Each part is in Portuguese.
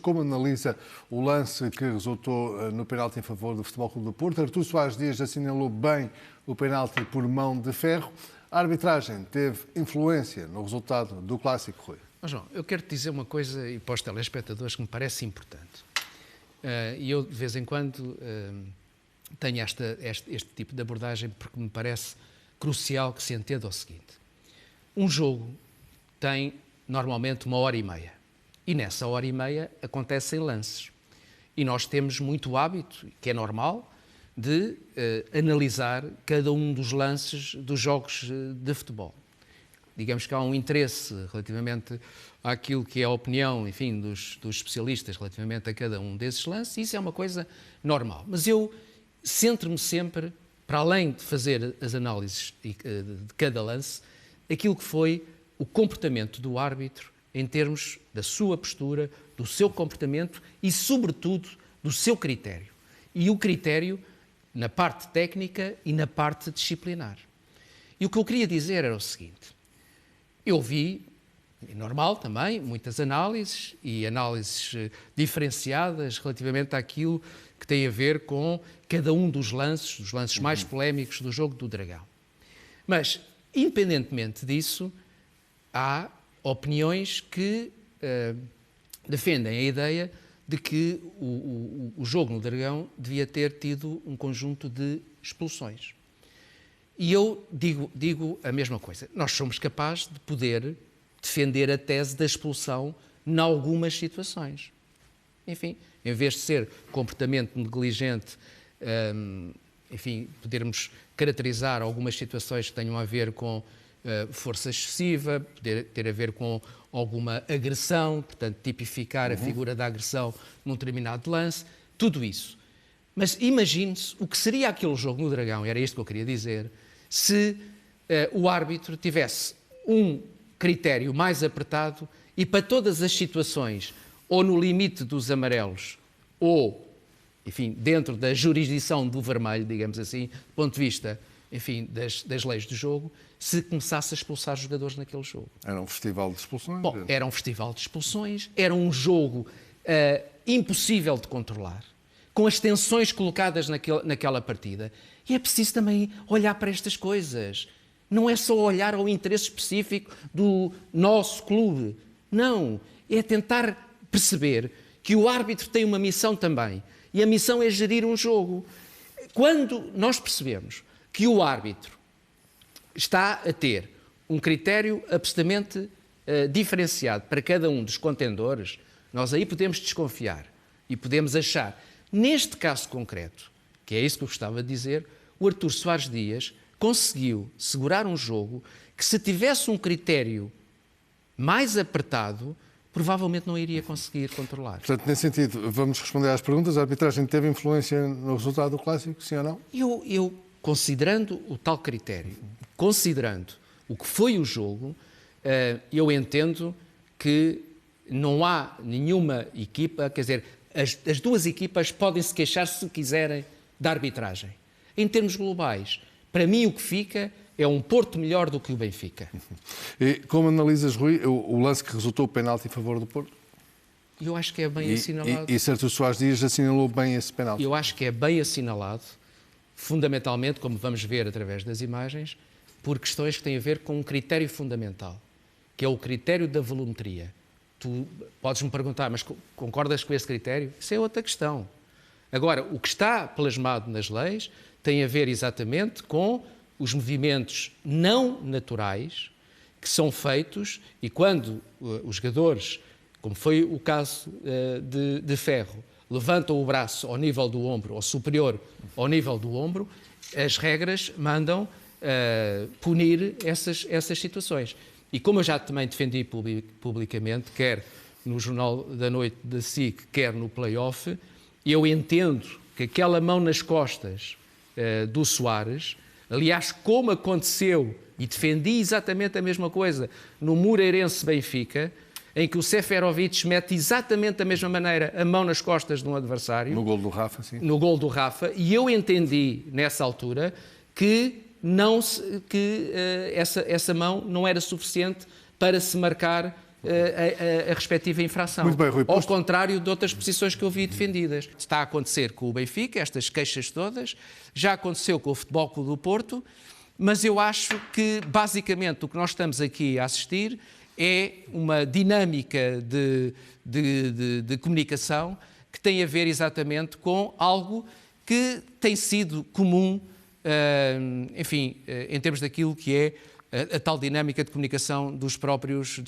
como analisa o lance que resultou no penalti em favor do Futebol Clube do Porto. Artur Soares Dias assinalou bem o penalti por mão de ferro. A arbitragem teve influência no resultado do Clássico, Rui? João, eu quero te dizer uma coisa e para os telespectadores que me parece importante. E eu, de vez em quando, tenho este tipo de abordagem porque me parece crucial que se entenda o seguinte. Um jogo tem, normalmente, 1h30. E nessa hora e meia acontecem lances. E nós temos muito hábito, que é normal, de analisar cada um dos lances dos jogos de futebol. Digamos que há um interesse relativamente àquilo que é a opinião, enfim, dos especialistas relativamente a cada um desses lances, e isso é uma coisa normal. Mas eu centro-me sempre, para além de fazer as análises de cada lance, aquilo que foi o comportamento do árbitro em termos da sua postura, do seu comportamento e, sobretudo, do seu critério. E o critério na parte técnica e na parte disciplinar. E o que eu queria dizer era o seguinte. Eu vi, é normal também, muitas análises e análises diferenciadas relativamente àquilo que tem a ver com cada um dos lances mais polémicos do jogo do Dragão. Mas, independentemente disso, há opiniões que defendem a ideia de que o jogo no Dragão devia ter tido um conjunto de expulsões. E eu digo a mesma coisa. Nós somos capazes de poder defender a tese da expulsão em algumas situações. Enfim, em vez de ser comportamento negligente, enfim, podermos caracterizar algumas situações que tenham a ver com força excessiva, poder ter a ver com alguma agressão, portanto, tipificar a figura da agressão num determinado lance, tudo isso. Mas imagine-se o que seria aquele jogo no Dragão, e era isto que eu queria dizer, se o árbitro tivesse um critério mais apertado e para todas as situações, ou no limite dos amarelos, ou, enfim, dentro da jurisdição do vermelho, digamos assim, do ponto de vista, enfim, das leis do jogo, se começasse a expulsar jogadores naquele jogo. Era um festival de expulsões? Bom, era um festival de expulsões, era um jogo impossível de controlar, com as tensões colocadas naquela partida. E é preciso também olhar para estas coisas. Não é só olhar ao interesse específico do nosso clube. Não. É tentar perceber que o árbitro tem uma missão também. E a missão é gerir um jogo. Quando nós percebemos que o árbitro está a ter um critério absolutamente diferenciado para cada um dos contendores, nós aí podemos desconfiar e podemos achar. Neste caso concreto, que é isso que eu gostava de dizer, o Artur Soares Dias conseguiu segurar um jogo que, se tivesse um critério mais apertado, provavelmente não iria conseguir controlar. Portanto, nesse sentido, vamos responder às perguntas. A arbitragem teve influência no resultado do Clássico, sim ou não? Eu considerando o tal critério, considerando o que foi o jogo, eu entendo que não há nenhuma equipa, quer dizer, as duas equipas podem se queixar se quiserem da arbitragem. Em termos globais, para mim o que fica é um Porto melhor do que o Benfica. E como analisas, Rui, o lance que resultou o penalti em favor do Porto? Eu acho que é bem assinalado. E Artur Soares Dias assinalou bem esse penalti? Eu acho que é bem assinalado, fundamentalmente, como vamos ver através das imagens, por questões que têm a ver com um critério fundamental, que é o critério da volumetria. Tu podes-me perguntar, mas concordas com esse critério? Isso é outra questão. Agora, o que está plasmado nas leis tem a ver exatamente com os movimentos não naturais que são feitos e quando os jogadores, como foi o caso de Ferro, levantam o braço ao nível do ombro ou superior ao nível do ombro, as regras mandam punir essas situações. E como eu já também defendi publicamente, quer no Jornal da Noite da SIC, quer no play-off, eu entendo que aquela mão nas costas do Soares, aliás, como aconteceu, e defendi exatamente a mesma coisa, no Moreirense-Benfica, em que o Seferovic mete exatamente da mesma maneira a mão nas costas de um adversário. No golo do Rafa, sim. No golo do Rafa, e eu entendi, nessa altura, que essa mão não era suficiente para se marcar a respectiva infração. Muito bem, Rui, ao contrário de outras posições que eu vi defendidas. Está a acontecer com o Benfica, estas queixas todas, já aconteceu com o Futebol Clube do Porto, mas eu acho que, basicamente, o que nós estamos aqui a assistir é uma dinâmica de comunicação que tem a ver exatamente com algo que tem sido comum, enfim, em termos daquilo que é a tal dinâmica de comunicação dos próprios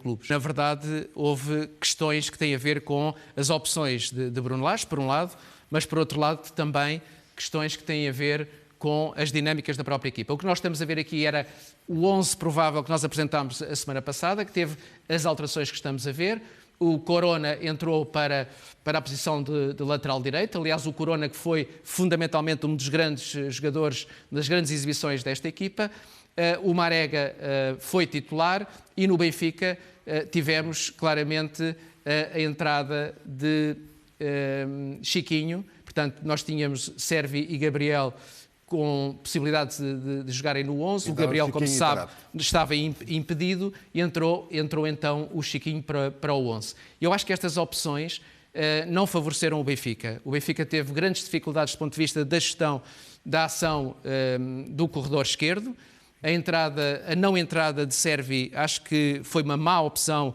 clubes. Na verdade, houve questões que têm a ver com as opções de Bruno Lage, por um lado, mas por outro lado também questões que têm a ver com as dinâmicas da própria equipa. O que nós estamos a ver aqui era o 11 provável que nós apresentámos a semana passada, que teve as alterações que estamos a ver. O Corona entrou para a posição de lateral direito. Aliás, o Corona, que foi fundamentalmente um dos grandes jogadores, das grandes exibições desta equipa. O Marega foi titular e no Benfica tivemos claramente a entrada de Chiquinho. Portanto, nós tínhamos Sérvi e Gabriel com possibilidade de jogarem no 11. O Gabriel, como se sabe, estava impedido e entrou então o Chiquinho para o 11. Eu acho que estas opções não favoreceram o Benfica. O Benfica teve grandes dificuldades do ponto de vista da gestão da ação do corredor esquerdo. A não entrada de Sérvi acho que foi uma má opção